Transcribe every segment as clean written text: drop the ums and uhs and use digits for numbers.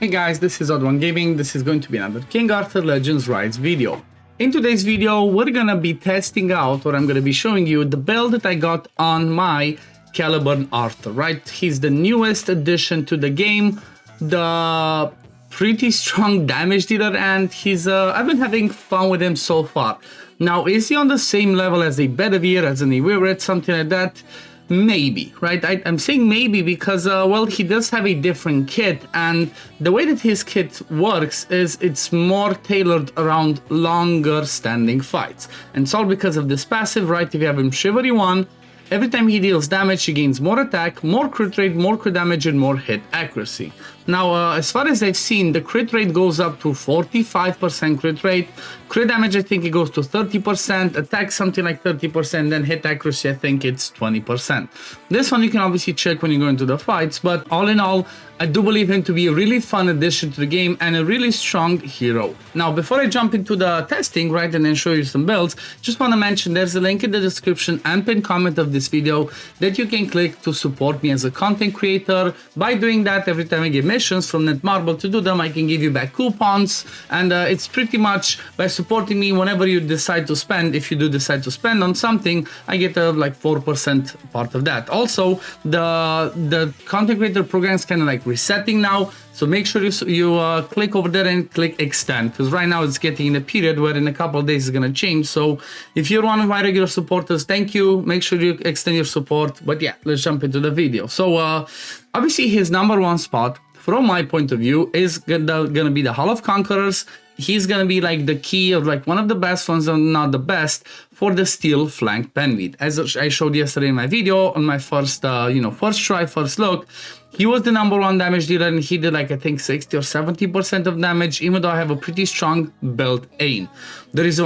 Hey guys, this is Odd1 Gaming. This is going to be another King Arthur Legends Rise video. In today's video, we're gonna be testing out, or I'm gonna be showing you the build that I got on my Caliburn Arthur, right? He's the newest addition to the game, the pretty strong damage dealer, and I've been having fun with him so far. Now, is he on the same level as a Bedivere, as an Iwirit, something like that? Maybe, right? I'm saying maybe because, well, he does have a different kit, and the way that his kit works is it's more tailored around longer standing fights. And it's all because of this passive, right? If you have him Chivalry 1, every time he deals damage, he gains more attack, more crit rate, more crit damage, and more hit accuracy. Now, as far as I've seen, the crit rate goes up to 45% crit rate. Crit damage, I think it goes to 30%. Attack, something like 30%. Then hit accuracy, I think it's 20%. This one you can obviously check when you go into the fights. But all in all, I do believe him to be a really fun addition to the game and a really strong hero. Now, before I jump into the testing, right, and then show you some builds, just want to mention there's a link in the description and pinned comment of this video that you can click to support me as a content creator. By doing that, every time I get missions from Netmarble to do them, I can give you back coupons, and it's pretty much by supporting me whenever you decide to spend. If you do decide to spend on something, I get like 4% part of that. Also, the content creator program is kind of like resetting now, so make sure you click over there and click extend, because right now it's getting in a period where in a couple of days it's gonna change. So if you're one of my regular supporters, thank you. Make sure you extend your support. But yeah, let's jump into the video. So obviously his number one spot from my point of view is gonna be the Hall of Conquerors. He's gonna be like the key of like one of the best ones, and not the best, for the steel flank Penweed. As I showed yesterday in my video on my first first try, first look, he was the number one damage dealer, and he did like I think 60 or 70% of damage, even though I have a pretty strong built aim. The reason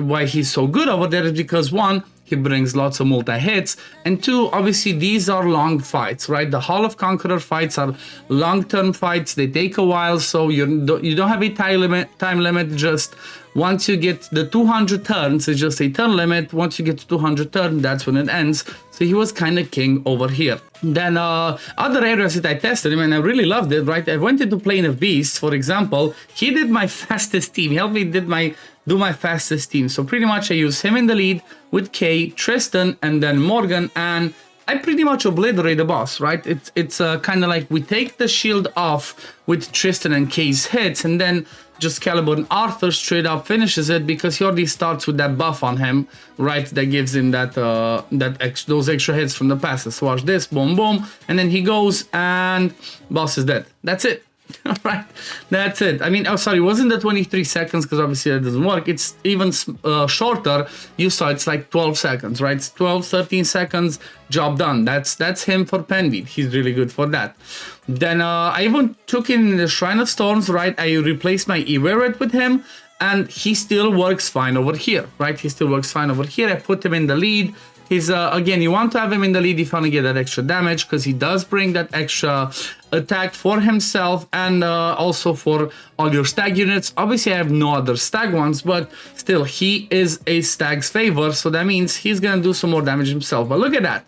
why he's so good over there is because one, he brings lots of multi-hits, and two, obviously these are long fights, right? The Hall of Conqueror fights are long-term fights. They take a while, so you don't have a time limit. Just once you get the 200 turns, it's just a turn limit. Once you get to 200 turns, that's when it ends. So he was kind of king over here. Then other areas that I tested him, and I really loved it, right? I went into Plane of Beasts, for example. He did my fastest team. He helped me do my fastest team. So pretty much I use him in the lead with Kay, Tristan, and then Morgan, and I pretty much obliterate the boss, right? It's kind of like we take the shield off with Tristan and Kay's hits, and then just Caliburn Arthur straight up finishes it, because he already starts with that buff on him, right? That gives him those extra hits from the passes. So watch this, boom, boom, and then he goes and boss is dead. That's it. All right, that's it. I mean, oh sorry, it wasn't the 23 seconds, because obviously that doesn't work. It's even shorter. You saw it's like 12 seconds, right? It's 12, 13 seconds, job done. That's him for Penweed. He's really good for that. Then I even took in the Shrine of Storms, right? I replaced my Iwirit with him, and he still works fine over here, right? He still works fine over here. I put him in the lead. He's again, you want to have him in the lead if you want to get that extra damage, because he does bring that extra attack for himself, and also for all your stag units. Obviously I have no other stag ones, but still he is a stag's favor, so that means he's gonna do some more damage himself. But look at that.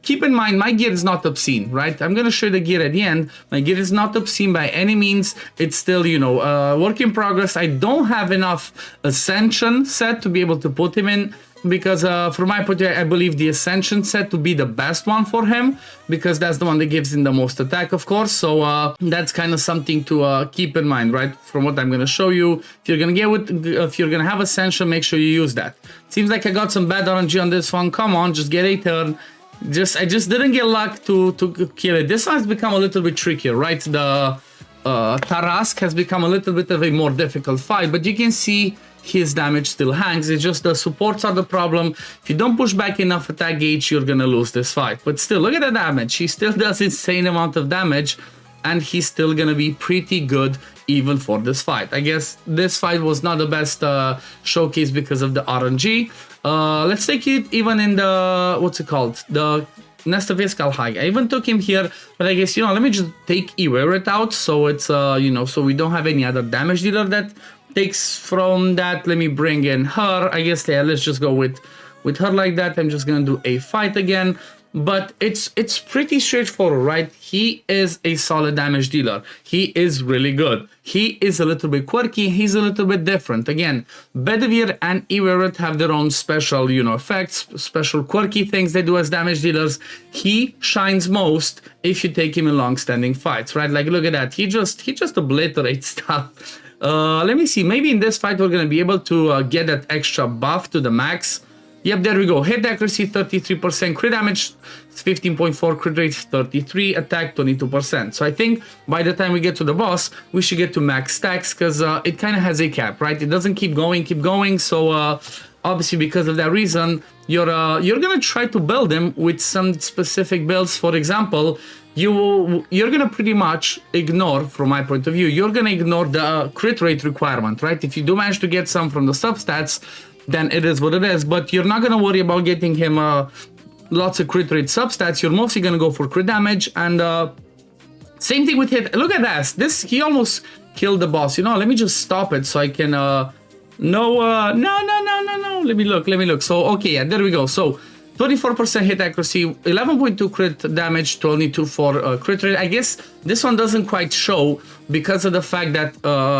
Keep in mind, my gear is not obscene, right? I'm gonna show you the gear at the end. My gear is not obscene by any means. It's still, work in progress. I don't have enough Ascension set to be able to put him in, because from my point of view, I believe the Ascension set to be the best one for him, because that's the one that gives him the most attack, of course. So that's kind of something to keep in mind, right? From what I'm gonna show you, if you're gonna have Ascension, make sure you use that. Seems like I got some bad RNG on this one. Come on, just get a turn. I just didn't get luck to kill it. This one's become a little bit trickier, right? The Tarask has become a little bit of a more difficult fight, but you can see his damage still hangs. It's just the supports are the problem. If you don't push back enough attack gauge, you're gonna lose this fight. But still, look at the damage. He still does insane amount of damage, and he's still gonna be pretty good even for this fight. I guess this fight was not the best showcase because of the RNG. Let's take it even in the, what's it called? The Nest of Iskall High. I even took him here, but I guess, let me just take Iwirit out, so it's, so we don't have any other damage dealer that takes from that. Let me bring in her. I guess, yeah, let's just go with her like that. I'm just gonna do a fight again. but it's pretty straightforward, right? He is a solid damage dealer. He is really good. He is a little bit quirky. He's a little bit different. Again, Bedivere and Iwerit have their own special, effects, special quirky things they do as damage dealers. He shines most if you take him in long-standing fights, right? Like, look at that. He just obliterates stuff. Let me see. Maybe in this fight we're gonna be able to get that extra buff to the max. Yep, there we go. Hit accuracy 33%, crit damage 15.4, crit rate 33, attack 22%. So I think by the time we get to the boss, we should get to max stacks because it kind of has a cap, right? It doesn't keep going. So obviously because of that reason, you're gonna try to build him with some specific builds. For example, you're gonna pretty much ignore, from my point of view, you're gonna ignore the crit rate requirement, right? If you do manage to get some from the substats, then it is what it is, but you're not gonna worry about getting him lots of crit rate substats. You're mostly gonna go for crit damage, and same thing with hit. Look at this. He almost killed the boss. Let me just stop it so I can no. Let me look. So okay, yeah, there we go. So 24% hit accuracy, 11.2 crit damage, 22 for crit rate. I guess this one doesn't quite show because of the fact that,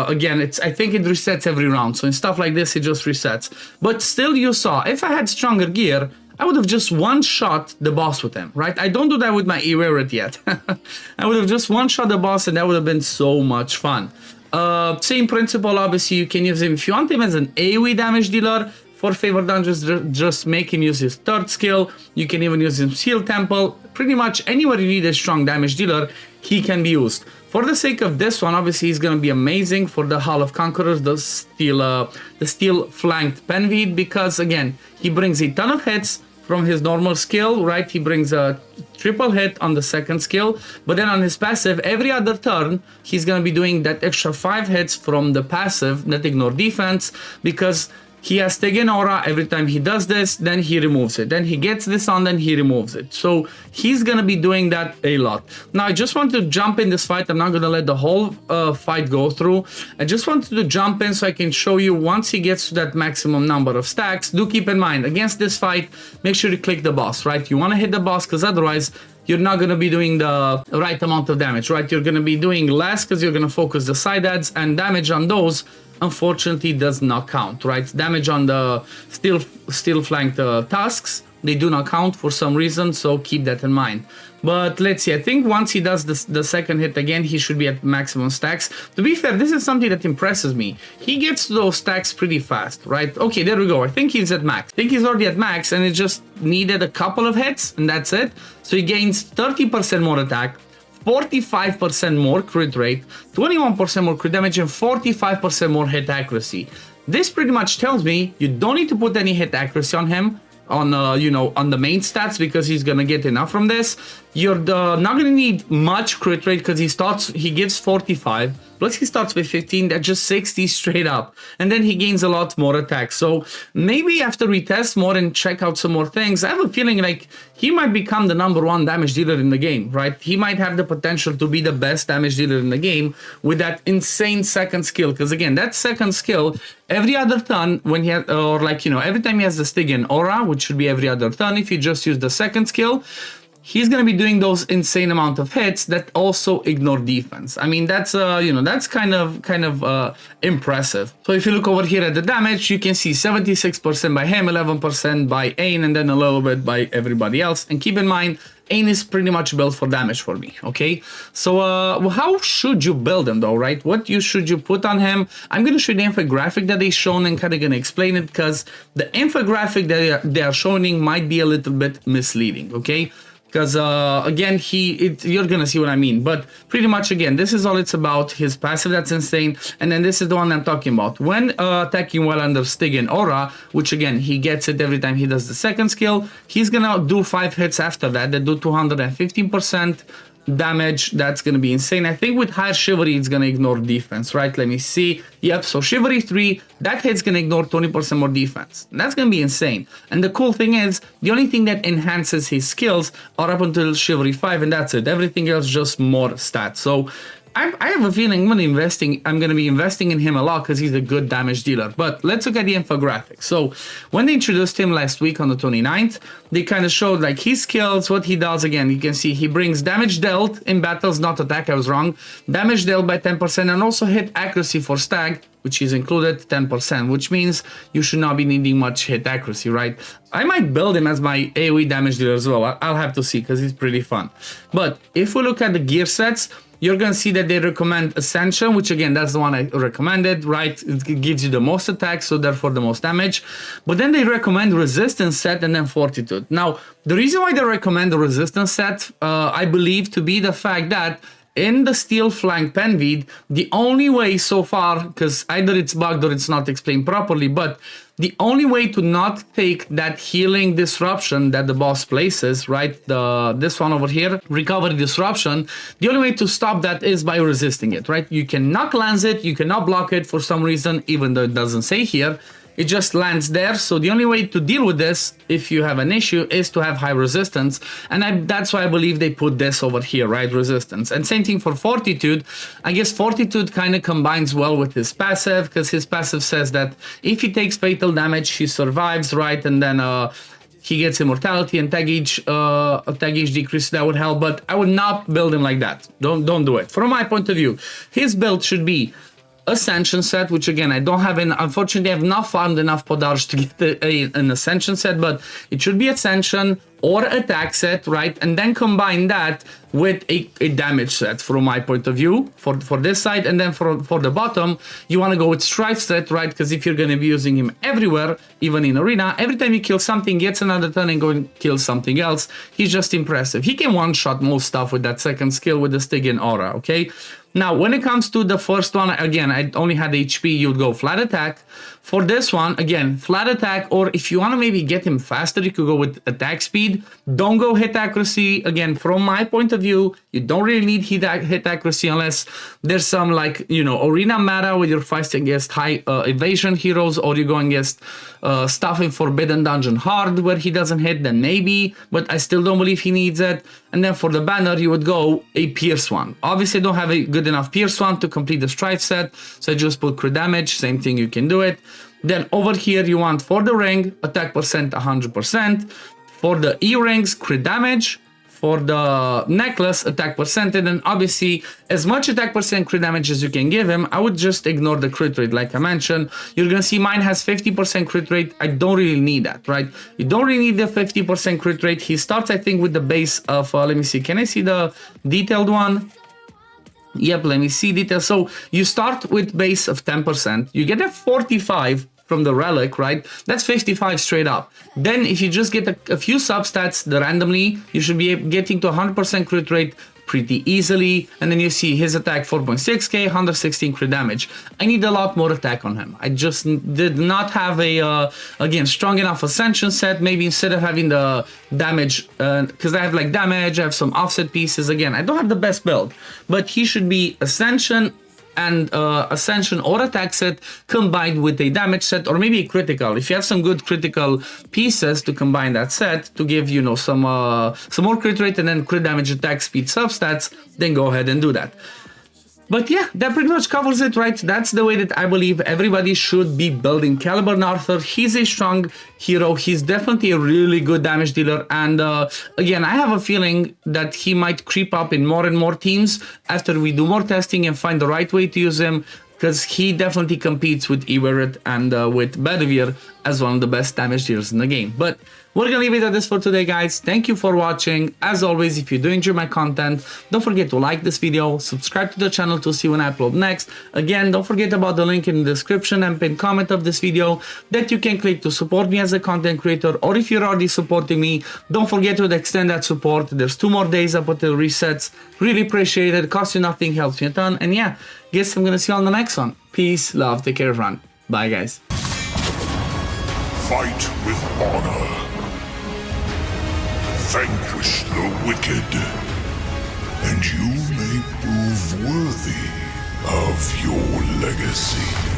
again, I think it resets every round. So in stuff like this, it just resets. But still, you saw, if I had stronger gear, I would have just one-shot the boss with him, right? I don't do that with my Iwerit yet. I would have just one-shot the boss, and that would have been so much fun. Same principle, obviously, you can use him if you want him as an AoE damage dealer. For favor dungeons, just make him use his third skill. You can even use his Seal Temple. Pretty much anywhere you need a strong damage dealer, he can be used. For the sake of this one, obviously he's going to be amazing for the Hall of Conquerors, the steel flanked Penveed, because again, he brings a ton of hits from his normal skill, right? He brings a triple hit on the second skill, but then on his passive, every other turn, he's going to be doing that extra 5 hits from the passive that ignore defense, because he has Stygian Aura. Every time he does this, then he removes it. Then he gets this on, then he removes it. So he's gonna be doing that a lot. Now, I just want to jump in this fight. I'm not gonna let the whole fight go through. I just wanted to jump in so I can show you once he gets to that maximum number of stacks. Do keep in mind, against this fight, make sure you click the boss, right? You wanna hit the boss because otherwise, you're not going to be doing the right amount of damage, right? You're going to be doing less because you're going to focus the side adds, and damage on those, unfortunately, does not count, right? Damage on the steel flanked tasks, they do not count for some reason, so keep that in mind. But let's see, I think once he does the second hit again, he should be at maximum stacks. To be fair, this is something that impresses me. He gets to those stacks pretty fast, right? Okay, there we go. I think he's at max. I think he's already at max, and it just needed a couple of hits, and that's it. So he gains 30% more attack, 45% more crit rate, 21% more crit damage, and 45% more hit accuracy. This pretty much tells me you don't need to put any hit accuracy on him, on on the main stats, because he's gonna get enough from this. You're not gonna need much crit rate because he gives 45, plus he starts with 15, that's just 60 straight up, and then he gains a lot more attack. So maybe after we test more and check out some more things, I have a feeling like he might become the #1 damage dealer in the game, right? He might have the potential to be the best damage dealer in the game with that insane second skill, because again, that second skill, every other turn when he has, or like, every time he has the Stygian Aura, which should be every other turn, if you just use the second skill, he's going to be doing those insane amount of hits that also ignore defense. I mean, that's that's kind of impressive. So if you look over here at the damage, you can see 76% by him, 11% by Ain, and then a little bit by everybody else. And keep in mind, Ain is pretty much built for damage for me, okay? So how should you build him though, right? What should you put on him? I'm going to show you the infographic that they shown and kind of going to explain it, because the infographic that they are showing might be a little bit misleading, okay? Because again, you're gonna see what I mean, but pretty much again, this is all it's about. His passive, that's insane, and then this is the one I'm talking about. When attacking while under Stygian Aura, which again, he gets it every time he does the second skill, he's gonna do 5 hits after that do 215% damage. That's gonna be insane. I think with higher chivalry, it's gonna ignore defense, right? Let me see. Yep, so chivalry 3, that hit's gonna ignore 20% more defense. That's gonna be insane. And the cool thing is, the only thing that enhances his skills are up until chivalry 5, and that's it. Everything else just more stats. So I have a feeling I'm going to be investing in him a lot because he's a good damage dealer. But let's look at the infographic. So when they introduced him last week on the 29th, they kind of showed like his skills, what he does. Again, you can see he brings damage dealt in battles, not attack, I was wrong. Damage dealt by 10% and also hit accuracy for stag, which is included 10%, which means you should not be needing much hit accuracy, right? I might build him as my AoE damage dealer as well. I'll have to see because he's pretty fun. But if we look at the gear sets, you're going to see that they recommend Ascension, which again, that's the one I recommended, right? It gives you the most attack, so therefore the most damage. But then they recommend Resistance set and then Fortitude. Now, the reason why they recommend the Resistance set, I believe to be the fact that in the Steel Flank Penvid, the only way so far, because either it's bugged or it's not explained properly, but the only way to not take that healing disruption that the boss places, right? This one over here, recovery disruption, the only way to stop that is by resisting it, right? You cannot lance it, you cannot block it for some reason, even though it doesn't say here. It just lands there. So the only way to deal with this, if you have an issue, is to have high resistance. And that's why I believe they put this over here, right? Resistance. And same thing for Fortitude. I guess Fortitude kind of combines well with his passive, because his passive says that if he takes fatal damage, he survives, right? And then he gets immortality and tag each decrease. That would help, but I would not build him like that. Don't do it. From my point of view, his build should be Ascension set, which again I don't have. Unfortunately, I have not found enough Podarge to get an Ascension set, but it should be Ascension or attack set, right? And then combine that with a damage set from my point of view for this side. And then for the bottom, you want to go with Strife set, right? Because if you're going to be using him everywhere, even in arena, every time you kill something, gets another turn and go and kill something else. He's just impressive. He can one-shot most stuff with that second skill with the Stygian Aura, okay? Now, when it comes to the first one, again, I only had HP, you'd go flat attack. For this one, again, flat attack, or if you want to maybe get him faster, you could go with attack speed. Don't go hit accuracy. Again, from my point of view, you don't really need hit accuracy unless there's some, like, you know, arena meta where you're fighting against high evasion heroes, or you're going against stuff in Forbidden Dungeon hard where he doesn't hit, then maybe, but I still don't believe he needs it. And then for the banner, you would go a Pierce one. Obviously, I don't have a good enough Pierce one to complete the Strife set, so I just put crit damage. Same thing, you can do it. Then over here, you want for the ring, attack percent 100%. For the earrings, crit damage. For the necklace, attack percentage, and obviously as much attack percent crit damage as you can give him. I would just ignore the crit rate, like I mentioned. You're gonna see mine has 50% crit rate. I don't really need that, right? You don't really need the 50% crit rate. He starts, I think, with the base of, let me see, can I see the detailed one? Yep, let me see detail. So you start with base of 10%. You get a 45 from the relic, right? That's 55 straight up. Then if you just get a few substats randomly, you should be getting to 100% crit rate pretty easily. And then you see his attack 4.6k, 116 crit damage. I need a lot more attack on him. I just did not have a, again, strong enough Ascension set. Maybe instead of having the damage, because I have like damage, I have some offset pieces. Again, I don't have the best build, but he should be Ascension and Ascension or attack set combined with a damage set, or maybe a critical. If you have some good critical pieces to combine that set to give, you know, some more crit rate and then crit damage, attack speed, substats, then go ahead and do that. But yeah, that pretty much covers it, right? That's the way that I believe everybody should be building Caliburn Arthur. He's a strong hero. He's definitely a really good damage dealer. And again, I have a feeling that he might creep up in more and more teams after we do more testing and find the right way to use him, because he definitely competes with Iwerit and with Bedivere as one of the best damage dealers in the game. But we're gonna leave it at this for today, guys. Thank you for watching. As always, if you do enjoy my content, don't forget to like this video, subscribe to the channel to see when I upload next. Again, don't forget about the link in the description and pinned comment of this video that you can click to support me as a content creator, or if you're already supporting me, don't forget to extend that support. There's 2 more days up until resets. Really appreciate it. Costs you nothing, helps me a ton. And yeah, guess I'm gonna see you on the next one. Peace, love, take care, everyone. Bye, guys. Fight with honor. Vanquish the wicked, and you may prove worthy of your legacy.